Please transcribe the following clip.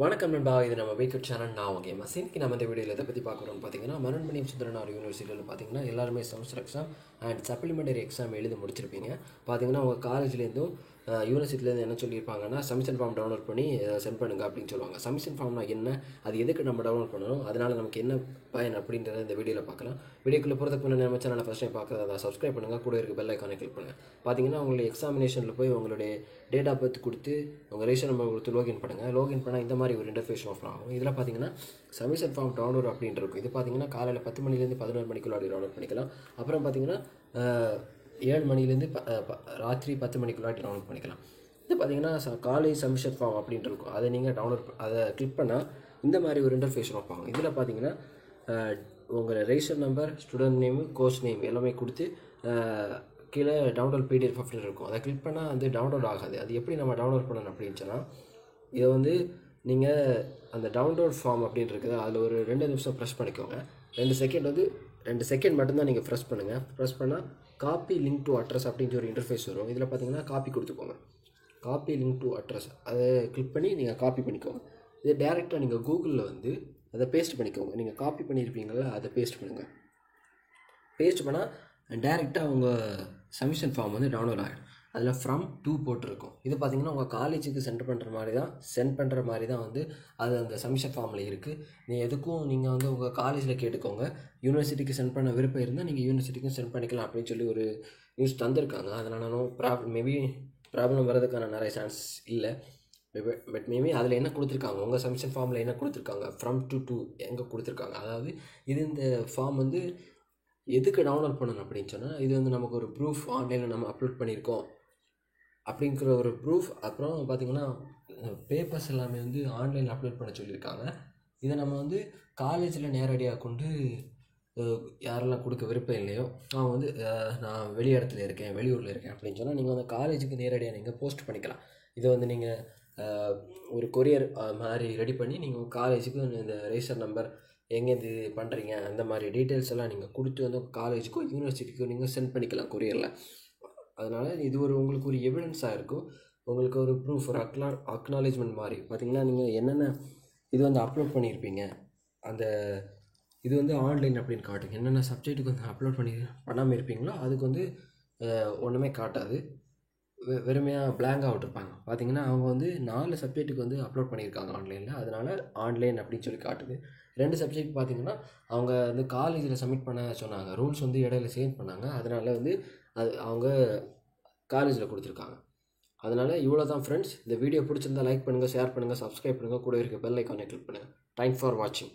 வணக்கம் நண்பா, இது நம்ம வீக்கெட் சேனல். நான் ஓகே இன்னைக்கு நம்ம இந்த வீடியோவில் எதை பற்றி பார்க்குறோம் பார்த்தீங்கன்னா, மனோன்மணியம் சுந்தரனார் யூனிவர்சிட்டியில் பார்த்தீங்கன்னா எல்லாருமே semester exam and supplementary exam எழுதி முடிச்சிருப்பீங்க. பார்த்தீங்கன்னா உங்கள் காலேஜ்லேருந்தும் யூனிவர்சிட்டிலேருந்து என்ன சொல்லியிருப்பாங்கன்னா, சப்மிஷன் ஃபார்ம் டவுன்லோட் பண்ணி சென்ட் பண்ணுங்க அப்படின்னு சொல்லுவாங்க. சப்மிஷன் ஃபார்ம்னா என்ன, அது எதுக்கு நம்ம டவுன்லோட் பண்ணணும், அதனால் நமக்கு என்ன பயன் அப்படின்றத இந்த வீடியோவில் பார்க்கலாம். வீடியோக்குள்ளே போகிறதுக்கு முன்னாடி நம்ம சேனலை ஃபஸ்ட் டைம் பார்க்குறதா சப்ஸ்கிரைப் பண்ணுங்கள், கூட இருக்க பெல் ஐக்கானை கிளிக் பண்ணுங்கள். பார்த்தீங்கன்னா உங்களுடைய எக்ஸாமினேஷனில் போய் உங்களுடைய டேட் ஆஃப் பர்த் கொடுத்து உங்கள் ரெஜிஸ்டர் நம்பர் கொடுத்து லோகின் பண்ணுங்கள். லோகின் பண்ணால் இந்த மாதிரி ஒரு இன்டர்ஃபேஸ் ஓப்பன் ஆகும். இதில் பார்த்தீங்கன்னா சப்மிஷன் ஃபார்ம் டவுன்லோட் அப்படின்ட்டு இருக்கும். இது பார்த்தீங்கன்னா காலையில் 10 மணிலேருந்து 11 மணிக்குள்ளாடி டவுன்லோட் பண்ணிக்கலாம். அப்புறம் பார்த்தீங்கன்னா 7 மணிலேருந்து ராத்திரி 10 மணிக்குள்ளாடி டவுன்லோட் பண்ணிக்கலாம். இது பார்த்தீங்கன்னா காலேஜ் சப்மிஷன் ஃபார்ம் அப்படின்ட்டு இருக்கும். அதை நீங்கள் அதை கிளிக் பண்ணால் இந்த மாதிரி ஒரு இன்டர்ஃபேஸ் ஓப்பன் ஆகும். இதில் பார்த்தீங்கன்னா உங்கள் register number, student name, course name எல்லாமே கொடுத்து கீழே டவுன்லோட் பிடிஎஃப் அப்படின்னு இருக்கும். அதை கிளிக் பண்ணால் வந்து டவுன்லோட் ஆகாது. அது எப்படி நம்ம டவுன்லோட் பண்ணணும் அப்படின்னு சொன்னால், இதை வந்து நீங்கள் அந்த டவுன்லோட் ஃபார்ம் அப்படின்னு இருக்குது, அதில் ஒரு 2 நிமிஷம் ப்ரெஸ் பண்ணிக்கோங்க. 2 செகண்ட் மட்டும்தான் நீங்கள் ப்ரெஸ் பண்ணுங்கள். ப்ரெஸ் பண்ணால் காப்பி லிங்க் டு அட்ரஸ் அப்படின்ற ஒரு இன்டர்ஃபேஸ் வரும். இதில் பார்த்தீங்கன்னா காப்பி கொடுத்துக்கோங்க. காப்பி லிங்க் டு அட்ரஸ் அதை கிளிக் பண்ணி நீங்கள் காப்பி பண்ணிக்கோங்க. இதை டேரெக்டாக நீங்கள் கூகுளில் வந்து அதை பேஸ்ட் பண்ணிக்கோங்க. நீங்கள் காப்பி பண்ணியிருப்பீங்களா, அதை பேஸ்ட் பண்ணுங்கள். பேஸ்ட் பண்ணால் டேரெக்டாக உங்கள் சப்மிஷன் ஃபார்ம் வந்து டவுன்லோட் ஆகிடும். அதில் ஃப்ரம் டூ போட்டிருக்கும். இது பார்த்திங்கன்னா உங்கள் காலேஜுக்கு சென்ட் பண்ணுற மாதிரி தான் வந்து அது அந்த சப்மிஷன் ஃபார்மில் இருக்குது. நீங்கள் வந்து உங்கள் காலேஜில் கேட்டுக்கோங்க. யூனிவர்சிட்டிக்கு சென்ட் பண்ண விருப்பம் இருந்தால் நீங்கள் யூனிவர்சிட்டிக்கும் சென்ட் பண்ணிக்கலாம் அப்படின்னு சொல்லி ஒரு நியூஸ் தந்திருக்காங்க. அதனால் மேபி ப்ராப்ளம் வர்றதுக்கான நிறைய சான்ஸ் இல்லை. பட் மேபி அதில் என்ன கொடுத்துருக்காங்க, உங்கள் சப்மிஷன் ஃபார்மில் என்ன கொடுத்துருக்காங்க, ஃப்ரம் டூ எங்கே கொடுத்துருக்காங்க. அதாவது இந்த ஃபார்ம் வந்து எதுக்கு டவுன்லோட் பண்ணணும் அப்படின்னு சொன்னால், இது வந்து நமக்கு ஒரு ப்ரூஃப், ஆன்லைனில் நம்ம அப்லோட் பண்ணியிருக்கோம் அப்படிங்கிற ஒரு ப்ரூஃப். அப்புறம் பார்த்திங்கன்னா பேப்பர்ஸ் எல்லாமே வந்து ஆன்லைனில் அப்லோட் பண்ண சொல்லியிருக்காங்க. இதை நம்ம வந்து காலேஜில் நேரடியாக கொண்டு யாரெல்லாம் கொடுக்க விருப்பம் இல்லையோ அவங்க வந்து நான் வெளி இடத்துல இருக்கேன், வெளியூரில் இருக்கேன் அப்படின்னு சொன்னால் நீங்கள் வந்து காலேஜுக்கு நேரடியாக நீங்கள் போஸ்ட் பண்ணிக்கலாம். இதை வந்து நீங்கள் ஒரு கொரியர் மாதிரி ரெடி பண்ணி நீங்கள் காலேஜுக்கு இந்த ரெஜிஸ்டர் நம்பர் எங்கேருந்து பண்ணுறீங்க அந்த மாதிரி டீட்டெயில்ஸ் எல்லாம் நீங்கள் கொடுத்து வந்து காலேஜுக்கும் யூனிவர்சிட்டிக்கும் நீங்கள் சென்ட் பண்ணிக்கலாம் கொரியரில். அதனால் இது உங்களுக்கு ஒரு எவிடன்ஸாக இருக்கும். உங்களுக்கு ஒரு ப்ரூஃப், ஒரு அக்னாலேஜ்மெண்ட் மாதிரி. பார்த்திங்கன்னா நீங்கள் என்னென்ன இது வந்து அப்லோட் பண்ணியிருப்பீங்க, அந்த இது வந்து ஆன்லைன் அப்படின்னு காட்டுங்க. என்னென்ன சப்ஜெக்ட்டுக்கு வந்து அப்லோட் பண்ணாமல் இருப்பீங்களோ அதுக்கு வந்து ஒன்றுமே காட்டாது, வெறுமையாக பிளாங்காக விட்டுருப்பாங்க. பார்த்திங்கன்னா அவங்க வந்து 4 சப்ஜெக்ட்டுக்கு வந்து அப்லோட் பண்ணியிருக்காங்க ஆன்லைனில். அதனால் ஆன்லைன் அப்படின்னு சொல்லி காட்டுது. 2 சப்ஜெக்ட் பார்த்திங்கன்னா அவங்க வந்து காலேஜில் சப்மிட் பண்ண சொன்னாங்க. ரூல்ஸ் வந்து இடையில சேஞ்ச் பண்ணாங்க. அதனால் வந்து அவங்க காலேஜில் கொடுத்துருக்காங்க. அதனால் இவ்வளோ தான் ஃப்ரெண்ட்ஸ். இந்த வீடியோ பிடிச்சிருந்தால் லைக் பண்ணுங்கள், ஷேர் பண்ணுங்கள், சப்ஸ்கிரைப் பண்ணுங்கள், கூட இருக்க பெல் ஐக்கானை கிளிக் பண்ணுங்கள். தேங்க்ஸ் ஃபார் வாட்சிங்.